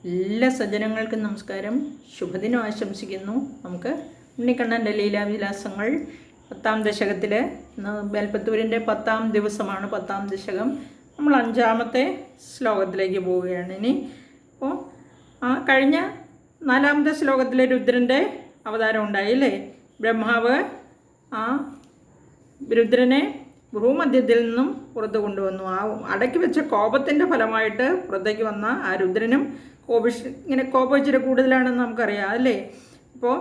എല്ലാ സജ്ജനങ്ങൾക്കും നമസ്കാരം. ശുഭദിനം ആശംസിക്കുന്നു. നമുക്ക് ഉണ്ണിക്കണ്ണൻ്റെ ലീലാവിലാസങ്ങൾ 10ാം ദശകത്തിൽ ബേൽപ്പത്തൂരിൻ്റെ 10ാം ദിവസമാണ് 10ാം ദശകം. നമ്മൾ 5ാമത്തെ ശ്ലോകത്തിലേക്ക് പോവുകയാണ് ഇനി. അപ്പോൾ കഴിഞ്ഞ 4ാമത്തെ ശ്ലോകത്തിലെ രുദ്രൻ്റെ അവതാരം ഉണ്ടായില്ലേ. ബ്രഹ്മാവ് രുദ്രനെ ഭൂമധ്യത്തിൽ നിന്നും പുറത്ത് കൊണ്ടുവന്നു. അടക്കി വെച്ച കോപത്തിൻ്റെ ഫലമായിട്ട് പുറത്തേക്ക് വന്ന രുദ്രനും ഇങ്ങനെ കോപം ഇച്ചിരി കൂടുതലാണെന്ന് നമുക്കറിയാം അല്ലേ. അപ്പോൾ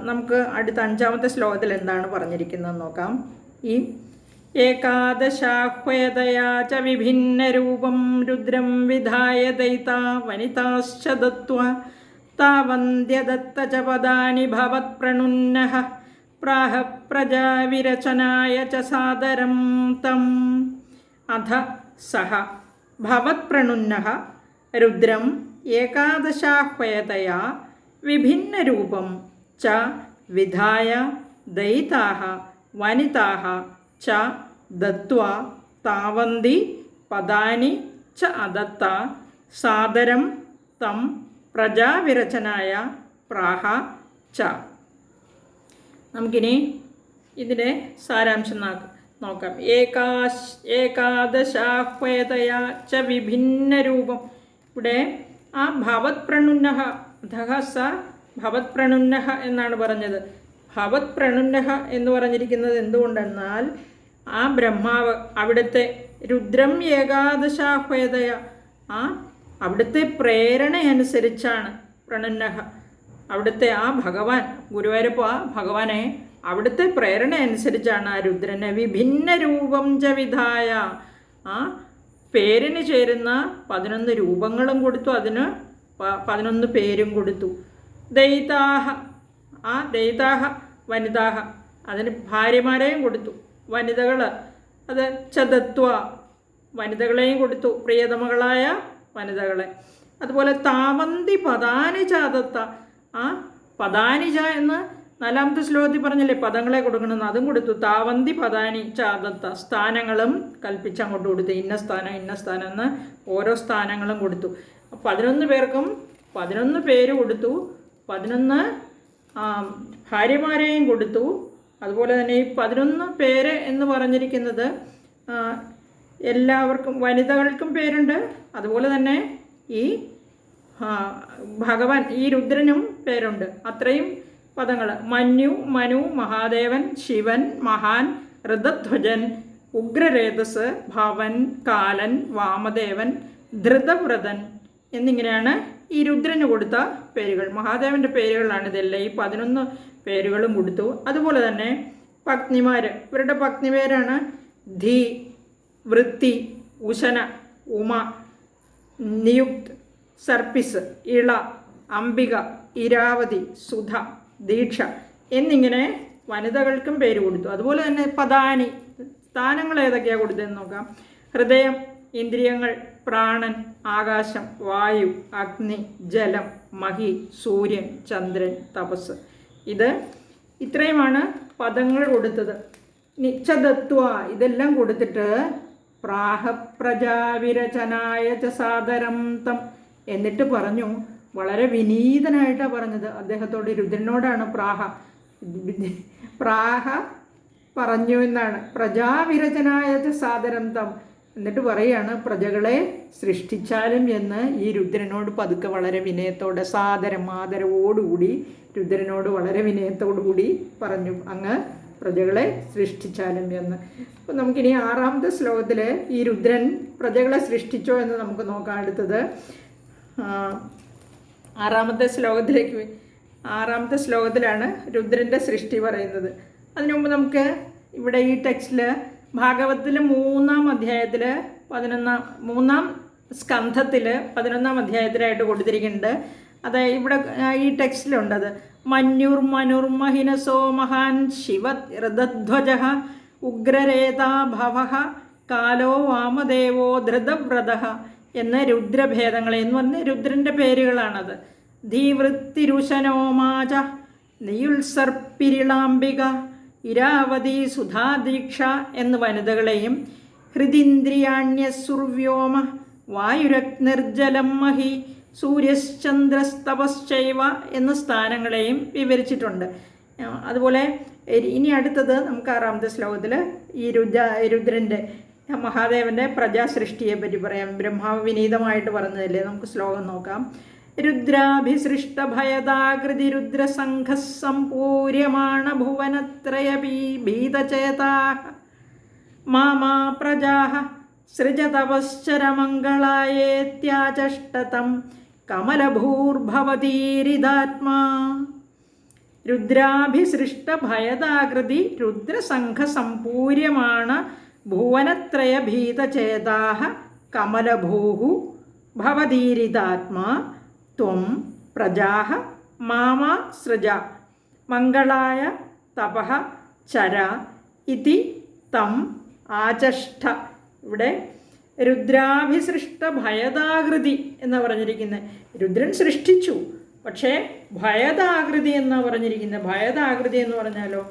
നമുക്ക് അടുത്ത 5ാമത്തെ ശ്ലോകത്തിൽ എന്താണ് പറഞ്ഞിരിക്കുന്നത് നോക്കാം. ഈ ഏകാദശാഹ്വേതയാ ച വിഭിന്ന രൂപം രുദ്രം വിധായ ദൈതാ വനിതാശ്ച ദത്വാ താവന്ത്യദത്ത ച പദാനി ഭവത് പ്രണുന്നഃ പ്രാഹ പ്രജാവിരചനായ ച സാദരം തം അധ സഹ ഭവത് പ്രണുന്നഃ രുദ്രം ഏകാദശാഹ്വേതയാ വിഭിന്നരൂപം ച വിധായ ദൈതാഃ വനിതാഃ ച ദത്വാ താവന്തി പദാനി ച അദത്ത സാദരം തം പ്രജാവിരചനായ പ്രാഹ ച. നമുക്കിനി ഇതിൻ്റെ സാരാംശം നോക്കാം. ഏകാദശാഹ്വേതയാ ച വിഭിന്ന രൂപം. ഇവിടെ ഭവത് പ്രണുന്നഃ അധഃ സ ഭവത് പ്രണുന്നഃ എന്നാണ് പറഞ്ഞത്. ഭവത് പ്രണുന്നഃ എന്ന് പറഞ്ഞിരിക്കുന്നത് എന്തുകൊണ്ടെന്നാൽ ബ്രഹ്മാവ് അവിടുത്തെ രുദ്രം ഏകാദശാഹ്വേതയ അവിടുത്തെ പ്രേരണയനുസരിച്ചാണ് പ്രണുന്നഃ. അവിടുത്തെ ഭഗവാൻ ഗുരുവായൂരപ്പ ഭഗവാനെ അവിടുത്തെ പ്രേരണ അനുസരിച്ചാണ് രുദ്രനെ വിഭിന്ന രൂപം ച വിധായ പേരിന് ചേരുന്ന 11 രൂപങ്ങളും കൊടുത്തു, അതിന് 11 പേരും കൊടുത്തു. ദൈതാഹ ദൈതാഹ വനിതാഹ അതിന് ഭാര്യമാരെയും കൊടുത്തു. വനിതകൾ അത് ചതത്വ വനിതകളെയും കൊടുത്തു, പ്രിയതമകളായ വനിതകളെ. അതുപോലെ താവന്തി പദാനി ചാതത്ത പദാനിജ എന്ന് 4ാമത്തെ ശ്ലോകത്തിൽ പറഞ്ഞില്ലേ പദങ്ങളെ കൊടുക്കണമെന്ന്, അതും കൊടുത്തു. താവന്തി പദാനി ചാതത്ത സ്ഥാനങ്ങളും കൽപ്പിച്ച് അങ്ങോട്ട് കൊടുത്തു. ഇന്ന സ്ഥാനം ഇന്ന സ്ഥാനം എന്ന് ഓരോ സ്ഥാനങ്ങളും കൊടുത്തു. 11 പേർക്കും 11 പേര് കൊടുത്തു, 11 ഭാര്യമാരെയും കൊടുത്തു. അതുപോലെ തന്നെ ഈ 11 പേര് എന്ന് പറഞ്ഞിരിക്കുന്നത് എല്ലാവർക്കും വനിതകൾക്കും പേരുണ്ട്. അതുപോലെ തന്നെ ഈ ഭഗവാൻ ഈ രുദ്രനും പേരുണ്ട്. അത്രയും പദങ്ങൾ മന്യു മനു മഹാദേവൻ ശിവൻ മഹാൻ ഋതധ്വജൻ ഉഗ്രരേതസ് ഭവൻ കാലൻ വാമദേവൻ ധൃതവ്രതൻ എന്നിങ്ങനെയാണ് ഈ രുദ്രന് കൊടുത്ത പേരുകൾ. മഹാദേവൻ്റെ പേരുകളാണ് ഇതെല്ലാം. ഈ 11 പേരുകളും കൊടുത്തു. അതുപോലെ തന്നെ പത്നിമാർ, ഇവരുടെ പത്നി പേരാണ് ധീ വൃത്തി ഉശന ഉമ നിയുക്ത് സർപ്പിസ് ഇള അംബിക ഇരാവതി സുധ ദീക്ഷ എന്നിങ്ങനെ വനിതകൾക്കും പേര് കൊടുത്തു. അതുപോലെ തന്നെ പദാനി സ്ഥാനങ്ങൾ ഏതൊക്കെയാണ് കൊടുത്തതെന്ന് നോക്കാം. ഹൃദയം, ഇന്ദ്രിയങ്ങൾ, പ്രാണൻ, ആകാശം, വായു, അഗ്നി, ജലം, മഹി, സൂര്യൻ, ചന്ദ്രൻ, തപസ്. ഇത്രയുമാണ് പദങ്ങൾ കൊടുത്തത്. നിച്ചതത്വ ഇതെല്ലാം കൊടുത്തിട്ട് പ്രാഹ പ്രജാവിരചനായ ച സാദരം തം എന്നിട്ട് പറഞ്ഞു, വളരെ വിനീതനായിട്ടാണ് പറഞ്ഞത് അദ്ദേഹത്തോട്, രുദ്രനോടാണ് പ്രാഹ പറഞ്ഞു എന്നാണ്. പ്രജാവിരചനായ സാദരം തം എന്നിട്ട് പറയാണ് പ്രജകളെ സൃഷ്ടിച്ചാലും എന്ന് ഈ രുദ്രനോട് പതുക്കെ വളരെ വിനയത്തോടെ ആദരവോടുകൂടി രുദ്രനോട് വളരെ വിനയത്തോടുകൂടി പറഞ്ഞു, അങ്ങ് പ്രജകളെ സൃഷ്ടിച്ചാലും എന്ന്. അപ്പോൾ നമുക്കിനി 6ാമത്തെ ശ്ലോകത്തിൽ ഈ രുദ്രൻ പ്രജകളെ സൃഷ്ടിച്ചോ എന്ന് നമുക്ക് നോക്കാം. അടുത്തത് 6ാമത്തെ ശ്ലോകത്തിലാണ് രുദ്രൻ്റെ സൃഷ്ടി പറയുന്നത്. അതിനു മുമ്പ് നമുക്ക് ഇവിടെ ഈ ടെക്സ്റ്റിൽ ഭാഗവതത്തിൽ 3ാം അധ്യായത്തിൽ 3ാം സ്കന്ധത്തിൽ 11ാം അധ്യായത്തിലായിട്ട് കൊടുത്തിരിക്കുന്നുണ്ട്. അത് ഇവിടെ ഈ ടെക്സ്റ്റിലുണ്ടത്. മന്യുർ മനുർ മഹിനസോ മഹാൻ ശിവ ഋതധ്വജ ഉഗ്രരേതാ ഭവഃ കാലോ വാമദേവോ ധൃതവ്രത എന്ന രുദ്രഭേദങ്ങളെ എന്ന് പറഞ്ഞ് രുദ്രൻ്റെ പേരുകളാണത്. ധീവൃത്തിരുശനോമാച നിയുത്സർപ്പിരിളാംബിക ഇരാവതി സുധാദീക്ഷ എന്ന് വനിതകളെയും ഹൃദിന്ദ്രിയാണ്യസുർവ്യോമ വായുരഗ്നിർജലം മഹി സൂര്യശ്ചന്ദ്രസ്തപശ്ചൈവ എന്ന സ്ഥാനങ്ങളെയും വിവരിച്ചിട്ടുണ്ട്. അതുപോലെ ഇനി അടുത്തത് നമുക്ക് 6ാമത്തെ ശ്ലോകത്തിൽ ഈ രുദ്രൻ്റെ മഹാദേവൻ്റെ പ്രജാസൃഷ്ടിയെ പറ്റി പറയാം. ബ്രഹ്മാവ് വിനീതമായിട്ട് പറഞ്ഞതല്ലേ. നമുക്ക് ശ്ലോകം നോക്കാം. രുദ്രാഭിസൃഷ്ടഭയദാകൃതി രുദ്രസംഘസംപൂര്യമാണ ഭുവനത്രയഭീതചേതാഃ മാമാ പ്രജാഃ സൃജതപശ്ചരമംഗളായേത്യാചഷ്ടതം കമലഭൂർഭവതീരിതാത്മാ. രുദ്രാഭിസൃഷ്ടഭയദാകൃതി രുദ്രസംഘസംപൂര്യമാണ ഭുവനത്രയഭീതചേതാഃ കമലഭൂഃ ഭവതീരിതാത്മാ ത്വം പ്രജാഃ മാമാ സൃജ മംഗളായ തപഃ ചര ഇതി തം ആചഷ്ട. ഇവിടെ രുദ്രാഭിസൃഷ്ട ഭയദാകൃതി എന്ന് പറഞ്ഞിരിക്കുന്നത്. രുദ്രൻ സൃഷ്ടിച്ചു, പക്ഷേ ഭയദാകൃതി എന്നാണ് പറഞ്ഞിരിക്കുന്നത്. ഭയദാകൃതി എന്ന് പറഞ്ഞാലോ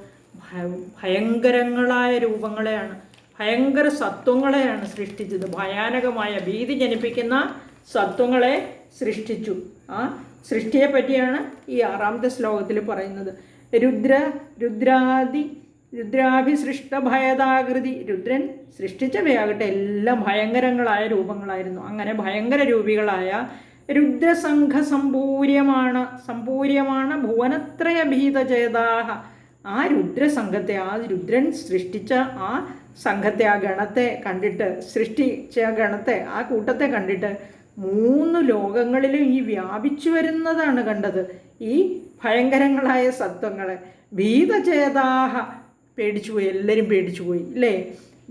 ഭയങ്കരങ്ങളായ രൂപങ്ങളെയാണ്, ഭയങ്കര സത്വങ്ങളെയാണ് സൃഷ്ടിച്ചത്. ഭയാനകമായ ഭീതി ജനിപ്പിക്കുന്ന സത്വങ്ങളെ സൃഷ്ടിച്ചു. ആ സൃഷ്ടിയെ പറ്റിയാണ് ഈ 6ാമത്തെ ശ്ലോകത്തിൽ പറയുന്നത്. രുദ്രാഭിസൃഷ്ട ഭയദാകൃതി. രുദ്രൻ സൃഷ്ടിച്ചവയാകട്ടെ എല്ലാം ഭയങ്കരങ്ങളായ രൂപങ്ങളായിരുന്നു. അങ്ങനെ ഭയങ്കര രൂപികളായ സമ്പൂര്യമാണ് ഭുവനത്രയ ഭീതചേതാഃ. ആ രുദ്രസംഘത്തെ, ആ രുദ്രൻ സൃഷ്ടിച്ച ആ സംഘത്തെ, ആ ഗണത്തെ കണ്ടിട്ട്, സൃഷ്ടിച്ച ഗണത്തെ, ആ കൂട്ടത്തെ കണ്ടിട്ട് 3 ലോകങ്ങളിലും ഈ വ്യാപിച്ചു വരുന്നതാണ് കണ്ടത്. ഈ ഭയങ്കരങ്ങളായ സത്വങ്ങളെ. ഭീതചേതാഃ, പേടിച്ചുപോയി, എല്ലാവരും പേടിച്ചുപോയി ഇല്ലേ.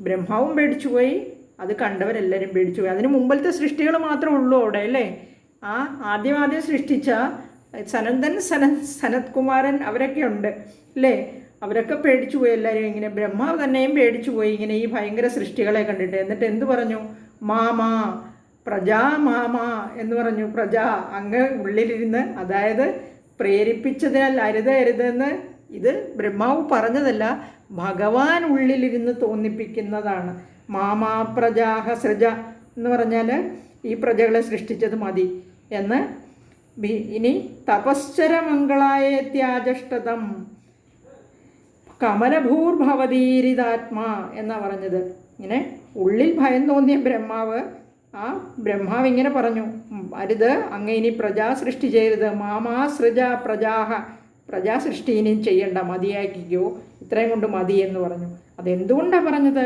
ബ്രഹ്മാവും പേടിച്ചുപോയി, അത് കണ്ടവരെല്ലാവരും പേടിച്ചുപോയി. അതിന് മുമ്പിലത്തെ സൃഷ്ടികൾ മാത്രമേ ഉള്ളൂ അവിടെ അല്ലേ. ആ ആദ്യം സൃഷ്ടിച്ച സനത് കുമാരൻ അവരൊക്കെ ഉണ്ട് അല്ലേ. അവരൊക്കെ പേടിച്ചുപോയി എല്ലാവരും. ഇങ്ങനെ ബ്രഹ്മാവ് തന്നെയും പേടിച്ചുപോയി ഇങ്ങനെ ഈ ഭയങ്കര സൃഷ്ടികളെ കണ്ടിട്ട്. എന്നിട്ട് എന്ത് പറഞ്ഞു? മാമാ പ്രജാ മാമാ എന്ന് പറഞ്ഞു. പ്രജ അങ്ങ് ഉള്ളിലിരുന്ന്, അതായത് പ്രേരിപ്പിച്ചതിനാൽ അരുതെന്ന് ഇത് ബ്രഹ്മാവ് പറഞ്ഞതല്ല, ഭഗവാൻ ഉള്ളിലിരുന്ന് തോന്നിപ്പിക്കുന്നതാണ്. മാമാ പ്രജാഹ സൃജ എന്ന് പറഞ്ഞാൽ ഈ പ്രജകളെ സൃഷ്ടിച്ചത് മതി എന്ന്. ഇനി തപശ്ചരമംഗളായേത്യാജഷ്ടതം കമലഭൂർഭവതീരിതാത്മാ എന്നാണ് പറഞ്ഞത്. ഇങ്ങനെ ഉള്ളിൽ ഭയം തോന്നിയ ബ്രഹ്മാവ് ഇങ്ങനെ പറഞ്ഞു, അരുത്, അങ്ങ് ഇനി പ്രജാസൃഷ്ടി ചെയ്യരുത്. മാമാ സൃജ പ്രജാഹ, പ്രജാസൃഷ്ടി ഇനിയും ചെയ്യണ്ട, മതിയാക്കിക്കോ, ഇത്രയും കൊണ്ട് മതി എന്ന് പറഞ്ഞു. അതെന്തുകൊണ്ടാണ് പറഞ്ഞത്?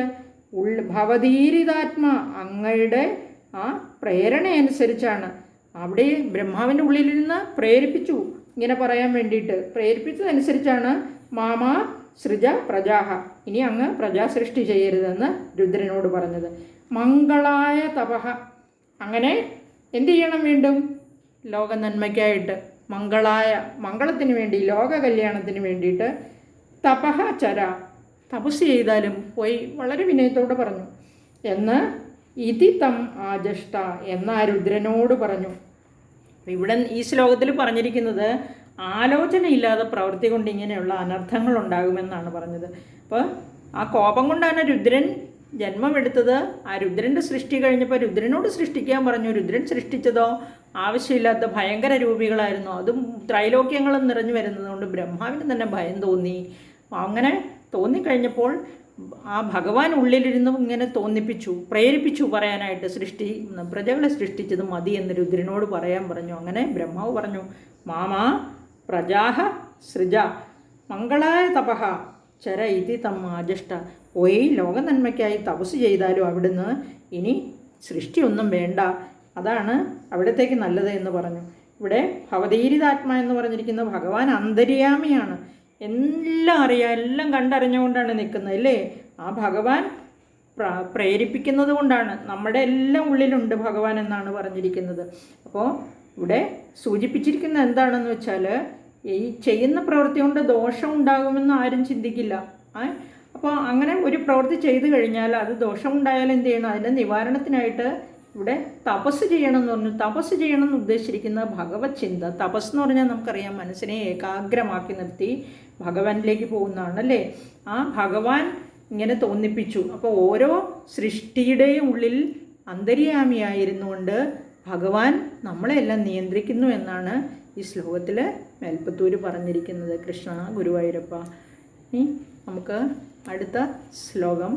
ഭവതീരിതാത്മാ, അങ്ങയുടെ ആ പ്രേരണയനുസരിച്ചാണ്. അവിടെ ബ്രഹ്മാവിൻ്റെ ഉള്ളിലിരുന്ന് പ്രേരിപ്പിച്ചു ഇങ്ങനെ പറയാൻ വേണ്ടിയിട്ട്. പ്രേരിപ്പിച്ചതനുസരിച്ചാണ് മാമാ സൃജ പ്രജാഹ, ഇനി അങ്ങ് പ്രജാസൃഷ്ടി ചെയ്യരുതെന്ന് രുദ്രനോട് പറഞ്ഞത്. മംഗളായ തപഃ, അങ്ങനെ എന്തു ചെയ്യണം? വീണ്ടും ലോക നന്മയ്ക്കായിട്ട്, മംഗളത്തിന് വേണ്ടി, ലോക കല്യാണത്തിന് വേണ്ടിയിട്ട് തപഃ ചര, തപസ് ചെയ്താലും പോയി വളരെ വിനയത്തോടെ പറഞ്ഞു എന്ന്. ഇതി തം ആജഷ്ട എന്നാ രുദ്രനോട് പറഞ്ഞു. ഇവിടെ ഈ ശ്ലോകത്തിൽ പറഞ്ഞിരിക്കുന്നത് ആലോചനയില്ലാതെ പ്രവൃത്തി കൊണ്ട് ഇങ്ങനെയുള്ള അനർത്ഥങ്ങൾ ഉണ്ടാകുമെന്നാണ് പറഞ്ഞത്. അപ്പോൾ ആ കോപം കൊണ്ടാണ് രുദ്രൻ ജന്മമെടുത്തത്. ആ രുദ്രൻ്റെ സൃഷ്ടി കഴിഞ്ഞപ്പോൾ രുദ്രനോട് സൃഷ്ടിക്കാൻ പറഞ്ഞു. രുദ്രൻ സൃഷ്ടിച്ചതോ ആവശ്യമില്ലാത്ത ഭയങ്കര രൂപികളായിരുന്നു. അതും ത്രൈലോക്യങ്ങളും നിറഞ്ഞു വരുന്നതുകൊണ്ട് ബ്രഹ്മാവിന് തന്നെ ഭയം തോന്നി. അങ്ങനെ തോന്നിക്കഴിഞ്ഞപ്പോൾ ആ ഭഗവാൻ ഉള്ളിലിരുന്ന് ഇങ്ങനെ പ്രേരിപ്പിച്ചു പറയാനായിട്ട്, പ്രജകളെ സൃഷ്ടിച്ചത് മതി എന്ന് രുദ്രനോട് പറയാൻ പറഞ്ഞു. അങ്ങനെ ബ്രഹ്മാവ് പറഞ്ഞു, മാമാ പ്രജാഹ സൃജ മംഗളായ തപഃ ചര ഇതി തം ആജഷ്ട. പോയി ലോക നന്മയ്ക്കായി തപസ് ചെയ്താലും അവിടുന്ന് ഇനി സൃഷ്ടിയൊന്നും വേണ്ട, അതാണ് അവിടത്തേക്ക് നല്ലത് എന്ന് പറഞ്ഞു. ഇവിടെ ഭവതീരിതാത്മ എന്ന് പറഞ്ഞിരിക്കുന്ന ഭഗവാൻ അന്തര്യാമിയാണ്. എല്ലാം അറിയാം, എല്ലാം കണ്ടറിഞ്ഞുകൊണ്ടാണ് നിൽക്കുന്നത് അല്ലേ. ആ ഭഗവാൻ പ്രേരിപ്പിക്കുന്നത് കൊണ്ടാണ്. നമ്മുടെ എല്ലാം ഉള്ളിലുണ്ട് ഭഗവാൻ എന്നാണ് പറഞ്ഞിരിക്കുന്നത്. അപ്പോൾ ഇവിടെ സൂചിപ്പിച്ചിരിക്കുന്നത് എന്താണെന്ന് വെച്ചാൽ, ഈ ചെയ്യുന്ന പ്രവൃത്തി കൊണ്ട് ദോഷം ഉണ്ടാകുമെന്ന് ആരും ചിന്തിക്കില്ല. അപ്പോൾ അങ്ങനെ ഒരു പ്രവൃത്തി ചെയ്തു കഴിഞ്ഞാൽ അത് ദോഷമുണ്ടായാൽ എന്ത് ചെയ്യണം? അതിൻ്റെ നിവാരണത്തിനായിട്ട് ഇവിടെ തപസ് ചെയ്യണം എന്ന് പറഞ്ഞു. തപസ് ചെയ്യണം എന്ന് ഉദ്ദേശിച്ചിരിക്കുന്ന ഭഗവത് ചിന്ത. തപസ് എന്ന് പറഞ്ഞാൽ നമുക്കറിയാം, മനസ്സിനെ ഏകാഗ്രമാക്കി നിർത്തി ഭഗവാനിലേക്ക് പോകുന്നതാണ് അല്ലേ. ആ ഭഗവാൻ ഇങ്ങനെ തോന്നിപ്പിച്ചു. അപ്പോൾ ഓരോ സൃഷ്ടിയുടെയും ഉള്ളിൽ അന്തര്യാമിയായിരുന്നുകൊണ്ട് ഭഗവാൻ നമ്മളെല്ലാം നിയന്ത്രിക്കുന്നു എന്നാണ് ഈ ശ്ലോകത്തിൽ മേൽപ്പത്തൂർ പറഞ്ഞിരിക്കുന്നത്. കൃഷ്ണ ഗുരുവായൂരപ്പ. ഇനി നമുക്ക് അടുത്ത ശ്ലോകം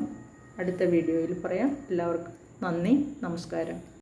അടുത്ത വീഡിയോയിൽ പറയാം. എല്ലാവർക്കും നന്ദി, നമസ്കാരം.